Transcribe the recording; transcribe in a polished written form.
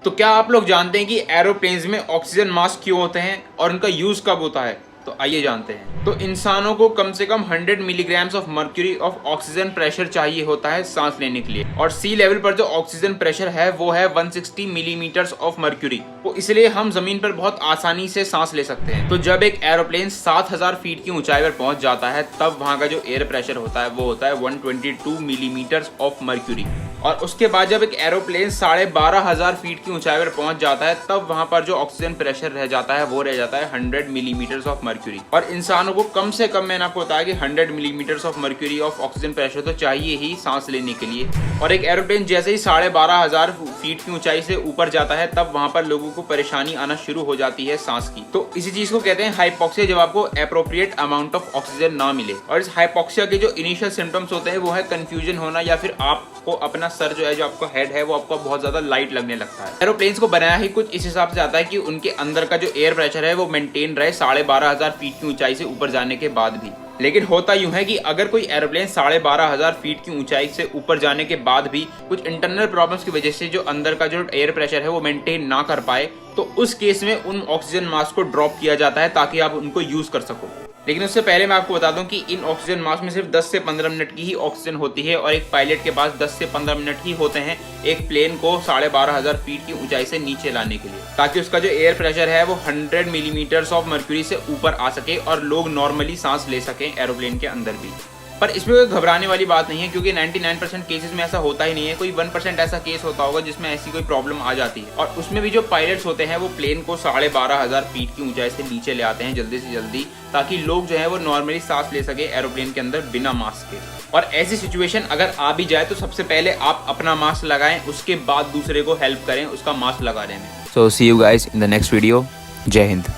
तो क्या आप लोग जानते हैं कि एरोप्लेन्स में ऑक्सीजन मास्क क्यों होते हैं और उनका यूज कब होता है? तो आइए जानते हैं। तो इंसानों को कम से कम 100 milligrams of mercury of oxygen pressure चाहिए होता है सांस लेने के लिए, और सी लेवल पर जो ऑक्सीजन प्रेशर है वो है 160 मिलीमीटर्स ऑफ मर्क्यूरी। तो इसलिए हम जमीन पर बहुत आसानी से सांस ले सकते हैं। तो जब एक एरोप्लेन 7000 फीट की ऊंचाई पर पहुंच जाता है तब वहां का जो एयर प्रेशर होता है वो होता है 122 मिलीमीटर्स ऑफ मर्क्यूरी। और उसके बाद जब एक एरोप्लेन 12500 फीट की ऊंचाई पर पहुंच जाता है तब वहां पर जो ऑक्सीजन प्रेशर रह जाता है वो रह जाता है 100 मिलीमीटर्स ऑफ मर्क्यूरी। और इंसानों को कम से कम, मैंने आपको बताया कि 100 millimetres of mercury of oxygen pressure तो चाहिए ही सांस लेने के लिए। और एक एरोप्लेन जैसे ही 12500 फीट की ऊंचाई से ऊपर जाता है तब वहां पर लोगों को परेशानी आना शुरू हो जाती है सांस की। तो इसी चीज को कहते हैं हाइपोक्सिया, जब आपको अप्रोप्रिएट अमाउंट ऑफ ऑक्सीजन ना मिले। और इस हाइपोक्सिया के जो इनिशियल सिम्टम्स होते हैं वो है कंफ्यूजन होना, या फिर आपको अपना सर जो है, जो आपका हेड है, वो आपको बहुत ज्यादा लाइट लगने लगता है। एरोप्लेन्स को बनाया ही कुछ इस हिसाब से जाता है कि उनके अंदर का जो एयर प्रेशर है वो मेंटेन रहे 12500 फीट की ऊंचाई से ऊपर जाने के बाद भी। लेकिन होता यूं है कि अगर कोई एरोप्लेन 12500 फीट की ऊंचाई से ऊपर जाने के बाद भी कुछ इंटरनल प्रॉब्लम्स की वजह से जो अंदर का जो एयर प्रेशर है वो मेंटेन ना कर पाए, तो उस केस में उन ऑक्सीजन मास्क को ड्रॉप किया जाता है ताकि आप उनको यूज कर सको। लेकिन उससे पहले मैं आपको बता दूं कि इन ऑक्सीजन मास्क में सिर्फ 10 से 15 मिनट की ही ऑक्सीजन होती है, और एक पायलट के पास 10 से 15 मिनट ही होते हैं एक प्लेन को 12500 फीट की ऊंचाई से नीचे लाने के लिए, ताकि उसका जो एयर प्रेशर है वो 100 मिलीमीटर्स ऑफ मर्क्यूरी से ऊपर आ सके और लोग नॉर्मली सांस ले सकें एरोप्लेन के अंदर भी। पर इसमें कोई घबराने वाली बात नहीं है, क्योंकि 99% केसेस में ऐसा होता ही नहीं है। कोई 1% ऐसा केस होता होगा जिसमें ऐसी कोई प्रॉब्लम आ जाती है, और उसमें भी जो पायलट्स होते हैं वो प्लेन को 12500 फीट की ऊंचाई से नीचे ले आते हैं जल्दी से जल्दी, ताकि लोग जो है वो नॉर्मली सांस ले सके एरोप्लेन के अंदर बिना मास्क के। और ऐसी सिचुएशन अगर आ भी जाए तो सबसे पहले आप अपना मास्क लगाएं, उसके बाद दूसरे को हेल्प करें उसका मास्क लगाने में। So see you guys in the next video. जय हिंद।